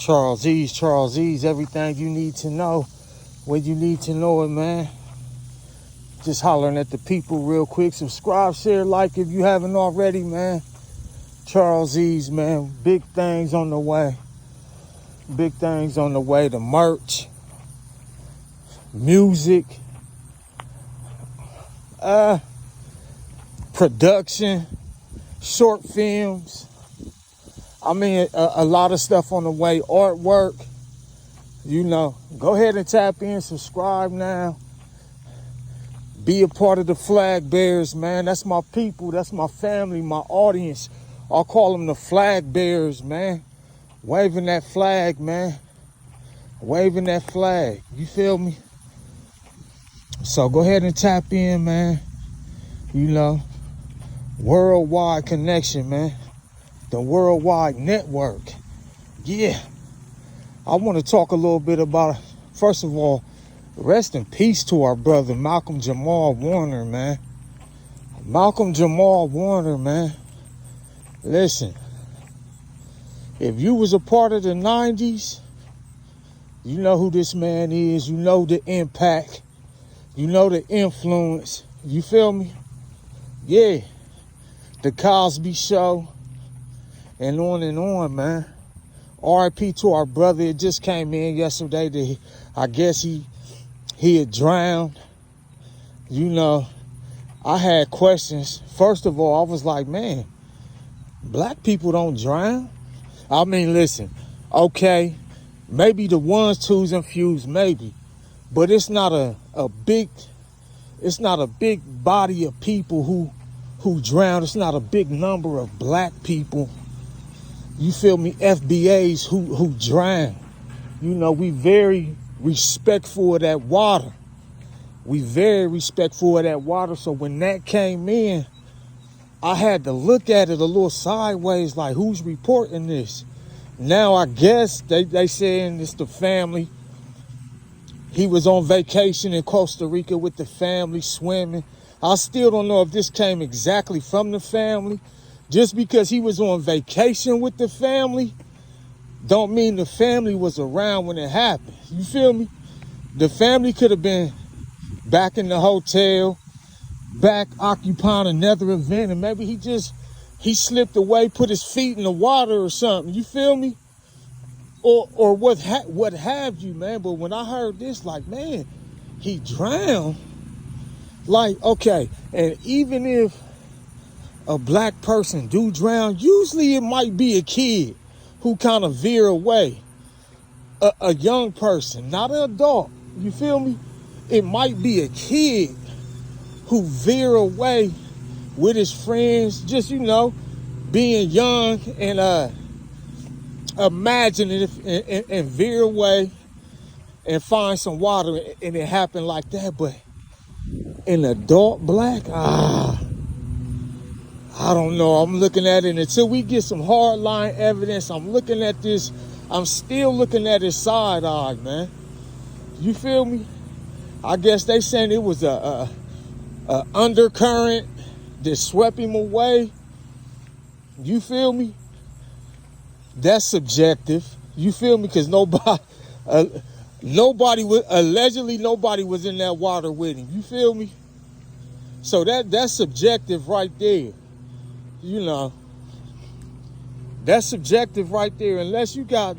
Charlesease, everything you need to know when you need to know it, man. Just hollering at the people real quick. Subscribe, share, like if you haven't already, man. Charlesease, man. Big things on the way. Big things on the way. The merch, music, production, short films. I mean, a lot of stuff on the way. Artwork. You know, go ahead and tap in, subscribe now. Be a part of the flag bearers, man. That's my people. That's my family, my audience. I'll call them the flag bearers, man. Waving that flag, man. Waving that flag. You feel me? So go ahead and tap in, man. You know, worldwide connection, man. The worldwide network. Yeah. I want to talk a little bit about, first of all, rest in peace to our brother, Malcolm Jamal Werner, man. Malcolm Jamal Werner, man. Listen, if you was a part of the 90s, you know who this man is. You know the impact. You know the influence. You feel me? Yeah. The Cosby Show. And on, man. RIP to our brother. It just came in yesterday that I guess he had drowned. You know, I had questions. First of all, I was like, man, black people don't drown. I mean, listen, okay, maybe the ones, twos, and fews, maybe, but it's not a big body of people who drown. It's not a big number of black people. You feel me? FBAs who drown. You know, we very respectful of that water. We very respectful of that water. So when that came in, I had to look at it a little sideways, like, who's reporting this? Now I guess they saying it's the family. He was on vacation in Costa Rica with the family swimming. I still don't know if this came exactly from the family. Just because he was on vacation with the family don't mean the family was around when it happened. You feel me? The family could have been back in the hotel, back occupying another event, and maybe he slipped away, put his feet in the water or something. You feel me? Or what have you, man? But when I heard this, like, man, he drowned. Like, okay, and even if a black person do drown, usually it might be a kid who kind of veer away. A young person, not an adult. You feel me? It might be a kid who veer away with his friends, just, you know, being young and imaginative and veer away and find some water, and it happened like that. But an adult black, I don't know. I'm looking at it until we get some hardline evidence. I'm looking at this. I'm still looking at his side eye, man. You feel me? I guess they saying it was a undercurrent that swept him away. You feel me? That's subjective. You feel me? Because allegedly nobody was in that water with him. You feel me? So that's subjective right there. You know, that's subjective right there. Unless you got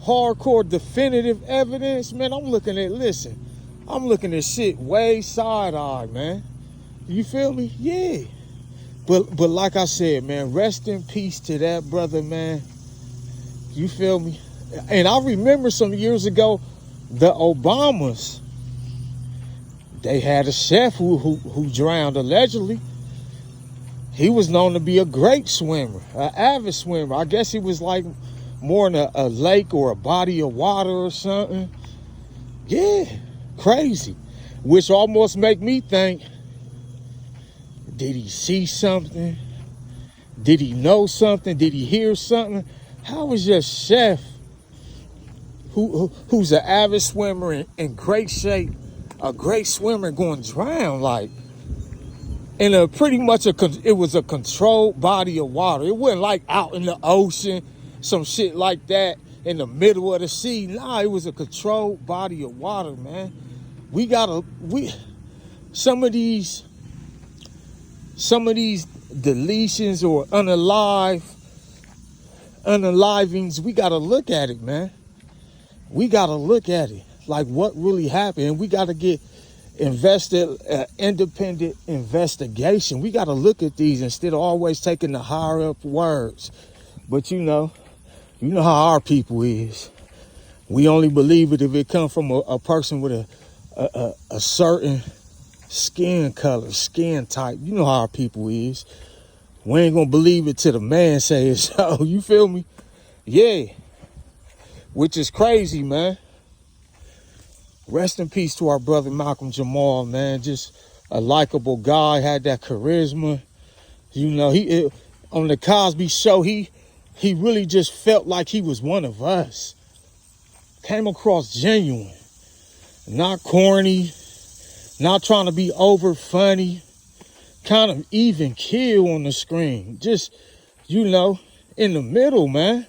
hardcore definitive evidence, man, I'm looking at shit way side-eye, man. You feel me? Yeah. But like I said, man, rest in peace to that brother, man. You feel me? And I remember some years ago, the Obamas, they had a chef who drowned allegedly. He was known to be a great swimmer, an avid swimmer. I guess he was like more in a lake or a body of water or something. Yeah, crazy. Which almost make me think, did he see something? Did he know something? Did he hear something? How is your chef, who's an avid swimmer and in great shape, a great swimmer, going to drown? Like, in it was a controlled body of water. It wasn't like out in the ocean, some shit like that. in the middle of the sea. Nah, it was a controlled body of water, man. Some of these deletions or unalivings, we gotta look at it, man. We gotta look at it. Like what really happened. And we gotta get independent investigation. We gotta look at these instead of always taking the higher up words. But you know how our people is. We only believe it if it comes from a person with a certain skin color, skin type. You know how our people is. We ain't gonna believe it till the man say it. So you feel me? Yeah. Which is crazy, man. Rest in peace to our brother Malcolm Jamal, man. Just a likable guy, had that charisma. You know, on the Cosby Show, he really just felt like he was one of us. Came across genuine, not corny, not trying to be over funny, kind of even keel on the screen. Just, you know, in the middle, man.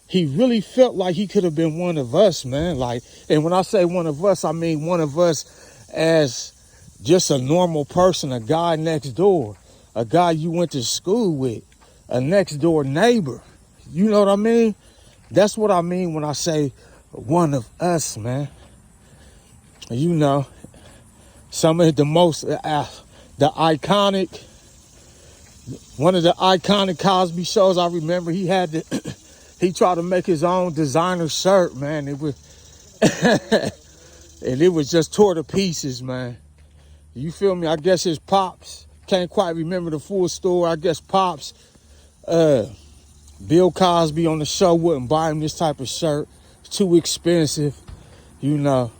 He really felt like he could have been one of us, man. Like, and when I say one of us, I mean one of us as just a normal person, a guy next door, a guy you went to school with, a next door neighbor. You know what I mean? That's what I mean when I say one of us, man. You know, some of the most, one of the iconic Cosby shows I remember, he tried to make his own designer shirt, man. It was, and it was just tore to pieces, man. You feel me? I guess his pops, can't quite remember the full story. I guess pops, Bill Cosby on the show wouldn't buy him this type of shirt. It's too expensive, you know.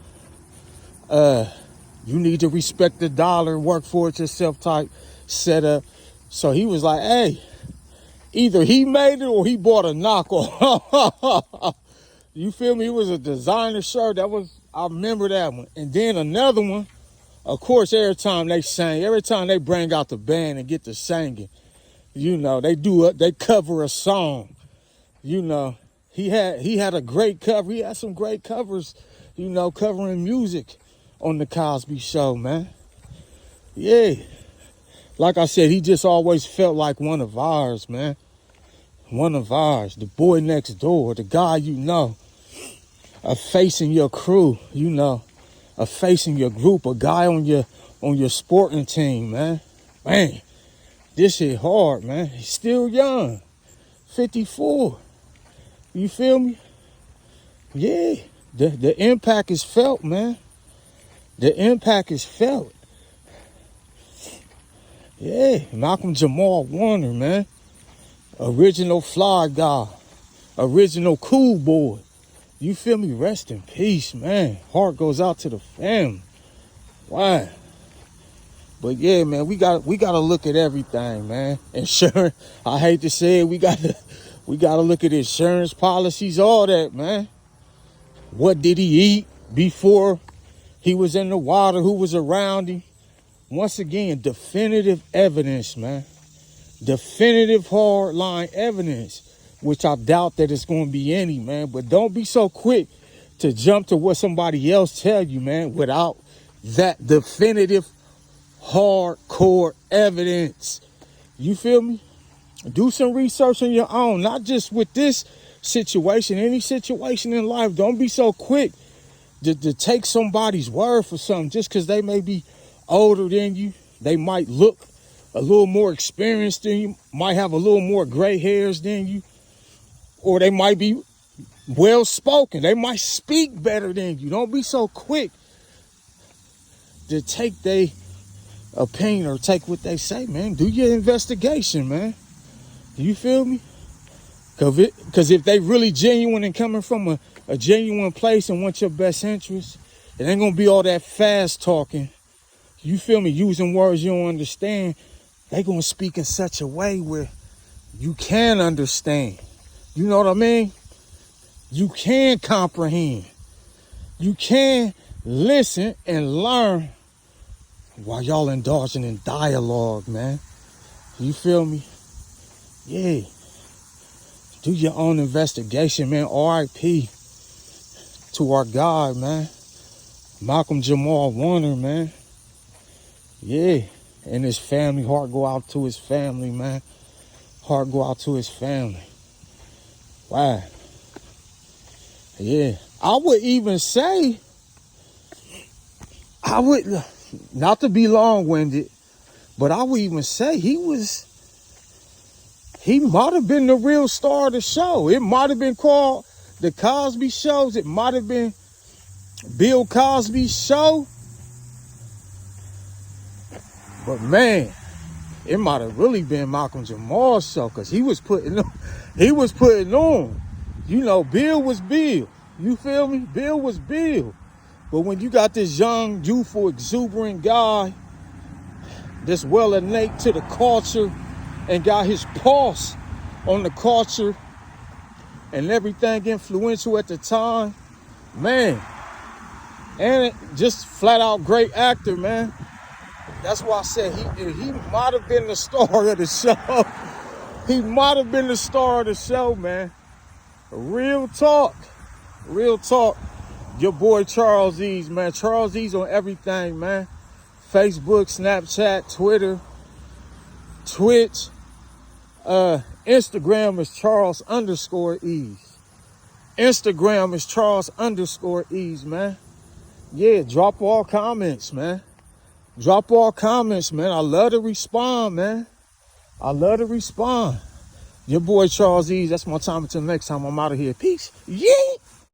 You need to respect the dollar, work for it yourself type setup. So he was like, hey, either he made it or he bought a knockoff. You feel me? It was a designer shirt. I remember that one. And then another one, of course, every time they bring out the band and get to singing, you know, they cover a song. You know, he had a great cover. He had some great covers, you know, covering music on the Cosby Show, man. Yeah. Like I said, he just always felt like one of ours, man. One of ours, the boy next door, the guy you know, a face in your crew, you know, a face in your group, a guy on your sporting team, man. Man, this shit hard, man. He's still young, 54. You feel me? Yeah, the impact is felt, man. The impact is felt. Yeah, Malcolm Jamal Werner, man. Original fly guy. Original cool boy. You feel me? Rest in peace, man. Heart goes out to the family. Wow. But yeah, man, we gotta look at everything, man. Insurance. I hate to say it, we gotta look at insurance policies, all that, man. What did he eat before he was in the water? Who was around him? Once again, definitive evidence, man. Definitive hard line evidence, which I doubt that it's going to be any, man. But don't be so quick to jump to what somebody else tell you, man, without that definitive hardcore evidence. You feel me? Do some research on your own, not just with this situation, any situation in life. Don't be so quick to take somebody's word for something just because they may be older than you. They might look a little more experienced than you, might have a little more gray hairs than you, or they might be well spoken. They might speak better than you. Don't be so quick to take their opinion or take what they say, man. Do your investigation, man. You feel me? Because if they really genuine and coming from a genuine place and want your best interest, it ain't gonna be all that fast talking. You feel me? Using words you don't understand. They gonna speak in such a way where you can understand. You know what I mean? You can comprehend. You can listen and learn while y'all indulging in dialogue, man. You feel me? Yeah. Do your own investigation, man. R.I.P. to our guy, man. Malcolm Jamal Werner, man. Yeah. And his family. Heart go out to his family, man. Heart go out to his family. Wow. Yeah. I would even say, not to be long-winded, but I would even say he might have been the real star of the show. It might have been called The Cosby Show. It might have been Bill Cosby's show. But man, it might have really been Malcolm Jamal's show, because he was putting on. You know, Bill was Bill. You feel me? Bill was Bill. But when you got this young, youthful, exuberant guy that's well innate to the culture and got his pulse on the culture and everything influential at the time, man, and just flat out great actor, man. That's why I said he might have been the star of the show. He might have been the star of the show, man. Real talk. Real talk. Your boy charlesease, man. charlesease on everything, man. Facebook, Snapchat, Twitter, Twitch. Instagram is Charles_Ease. Instagram is Charles_Ease, man. Yeah, drop all comments, man. Drop all comments, man. I love to respond, man. I love to respond. Your boy charlesease. That's my time. Until next time, I'm out of here. Peace. Yeah.